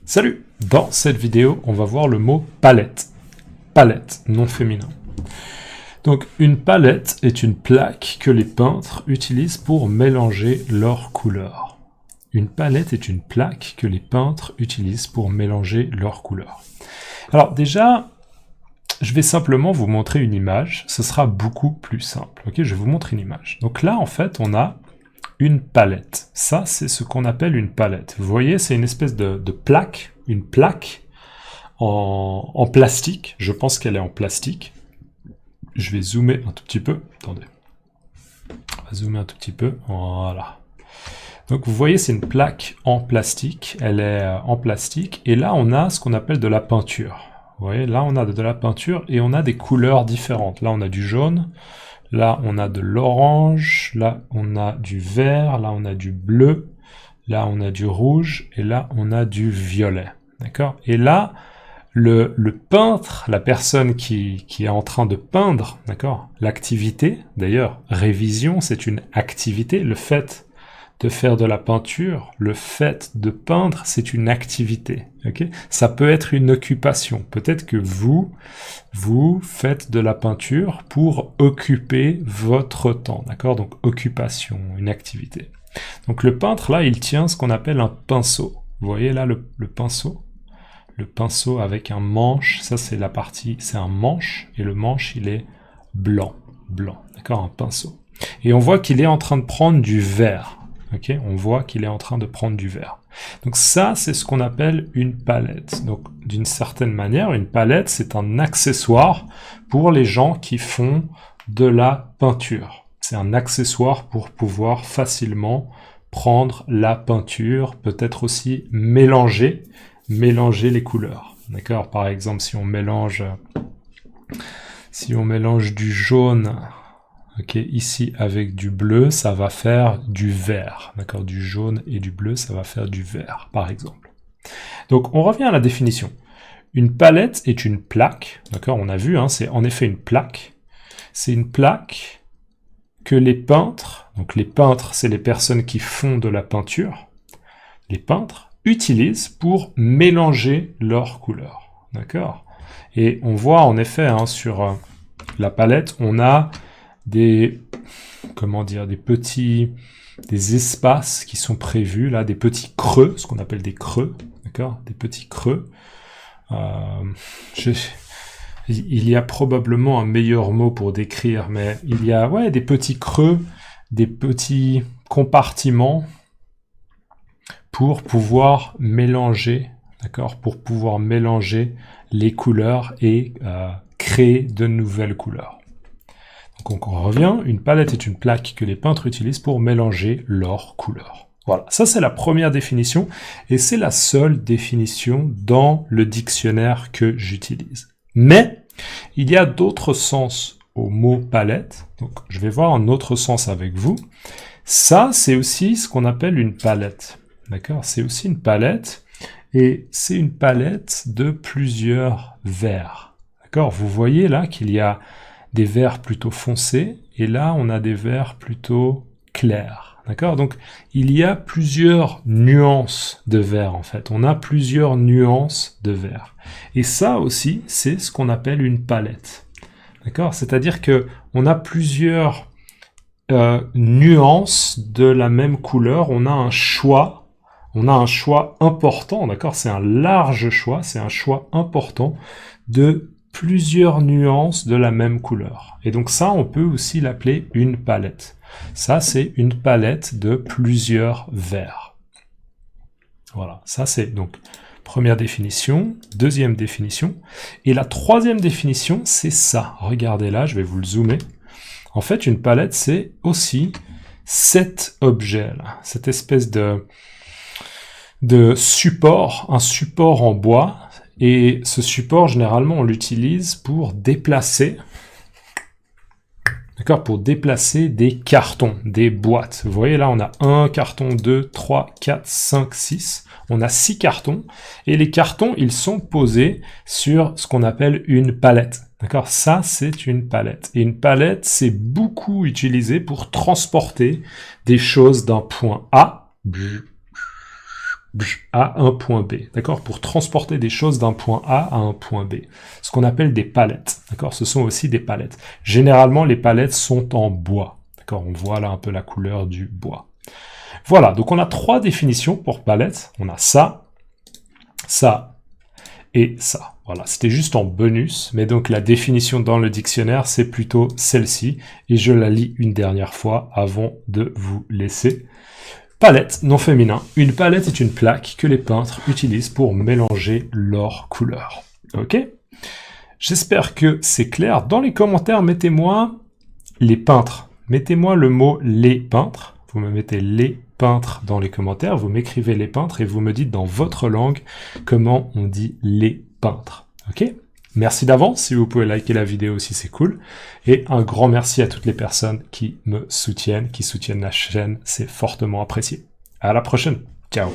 Salut! Dans cette vidéo, on va voir le mot palette. Palette, nom féminin. Donc, une palette est une plaque que les peintres utilisent pour mélanger leurs couleurs. Une palette est une plaque que les peintres utilisent pour mélanger leurs couleurs. Alors déjà, je vais simplement vous montrer une image. Ce sera beaucoup plus simple. Ok, je vais vous montrer une image. Donc là, en fait, on a une palette. Ça, c'est ce qu'on appelle une palette. Vous voyez, c'est une espèce de plaque, une plaque en plastique. Je pense qu'elle est en plastique. Je vais zoomer un tout petit peu. Attendez. On va zoomer un tout petit peu. Voilà. Donc, vous voyez, c'est une plaque en plastique. Elle est en plastique. Et là, on a ce qu'on appelle de la peinture. Vous voyez, là, on a de la peinture et on a des couleurs différentes. Là, on a du jaune. Là, on a de l'orange, là, on a du vert, là, on a du bleu, là, on a du rouge, et là, on a du violet. D'accord? Et là, le peintre, la personne qui est en train de peindre, d'accord? L'activité, d'ailleurs, révision, c'est une activité. Le fait de faire de la peinture, le fait de peindre, c'est une activité. Okay? Ça peut être une occupation. Peut-être que vous faites de la peinture pour occuper votre temps. D'accord? Donc, occupation, une activité. Donc, le peintre, là, il tient ce qu'on appelle un pinceau. Vous voyez là le pinceau? Le pinceau avec un manche. Ça, c'est la partie, c'est un manche. Et le manche, il est blanc. Blanc. D'accord? Un pinceau. Et on voit qu'il est en train de prendre du vert. Okay, on voit qu'il est en train de prendre du vert. Donc ça, c'est ce qu'on appelle une palette. Donc d'une certaine manière, une palette, c'est un accessoire pour les gens qui font de la peinture. C'est un accessoire pour pouvoir facilement prendre la peinture, peut-être aussi mélanger les couleurs. D'accord? Par exemple, si on mélange du jaune, ok, ici avec du bleu, ça va faire du vert. D'accord, du jaune et du bleu, ça va faire du vert, par exemple. Donc, on revient à la définition. Une palette est une plaque. D'accord, on a vu, hein, c'est en effet une plaque. C'est une plaque que les peintres, donc les peintres, c'est les personnes qui font de la peinture, les peintres utilisent pour mélanger leurs couleurs. D'accord? Et on voit en effet, hein, sur la palette, on a des espaces qui sont prévus, là, des petits creux, ce qu'on appelle des creux, d'accord? Des petits creux. Il y a probablement un meilleur mot pour décrire, mais il y a, ouais, des petits creux, des petits compartiments pour pouvoir mélanger, d'accord? Pour pouvoir mélanger les couleurs et créer de nouvelles couleurs. Donc on revient, une palette est une plaque que les peintres utilisent pour mélanger leurs couleurs. Voilà, ça c'est la première définition, et c'est la seule définition dans le dictionnaire que j'utilise. Mais, il y a d'autres sens au mot palette, donc je vais voir un autre sens avec vous. Ça, c'est aussi ce qu'on appelle une palette, d'accord? C'est aussi une palette, et c'est une palette de plusieurs verts, d'accord? Vous voyez là qu'il y a des verts plutôt foncés, et là, on a des verts plutôt clairs. D'accord? Donc, il y a plusieurs nuances de vert, en fait. On a plusieurs nuances de vert. Et ça aussi, c'est ce qu'on appelle une palette. D'accord? C'est-à-dire que on a plusieurs nuances de la même couleur. On a un choix important, d'accord? C'est un large choix, c'est un choix important de plusieurs nuances de la même couleur. Et donc ça, on peut aussi l'appeler une palette. Ça, c'est une palette de plusieurs verts. Voilà, ça c'est donc première définition, deuxième définition. Et la troisième définition, c'est ça. Regardez là, je vais vous le zoomer. En fait, une palette, c'est aussi cet objet-là, cette espèce de support, un support en bois. Et ce support, généralement, on l'utilise pour déplacer, d'accord, pour déplacer des cartons, des boîtes. Vous voyez, là, on a 1 carton, 2, 3, 4, 5, 6. On a 6 cartons. Et les cartons, ils sont posés sur ce qu'on appelle une palette. D'accord? Ça, c'est une palette. Et une palette, c'est beaucoup utilisé pour transporter des choses d'un point A à un point B, d'accord? Pour transporter des choses d'un point A à un point B. Ce qu'on appelle des palettes, d'accord? Ce sont aussi des palettes. Généralement, les palettes sont en bois, d'accord? On voit là un peu la couleur du bois. Voilà, donc on a 3 définitions pour palette. On a ça, ça et ça. Voilà, c'était juste en bonus, mais donc la définition dans le dictionnaire, c'est plutôt celle-ci, et je la lis une dernière fois avant de vous laisser. Palette, non féminin. Une palette est une plaque que les peintres utilisent pour mélanger leurs couleurs. Ok? J'espère que c'est clair. Dans les commentaires, mettez-moi les peintres. Mettez-moi le mot les peintres. Vous me mettez les peintres dans les commentaires. Vous m'écrivez les peintres et vous me dites dans votre langue comment on dit les peintres. Ok? Merci d'avance. Si vous pouvez liker la vidéo aussi, c'est cool. Et un grand merci à toutes les personnes qui me soutiennent, qui soutiennent la chaîne. C'est fortement apprécié. À la prochaine. Ciao.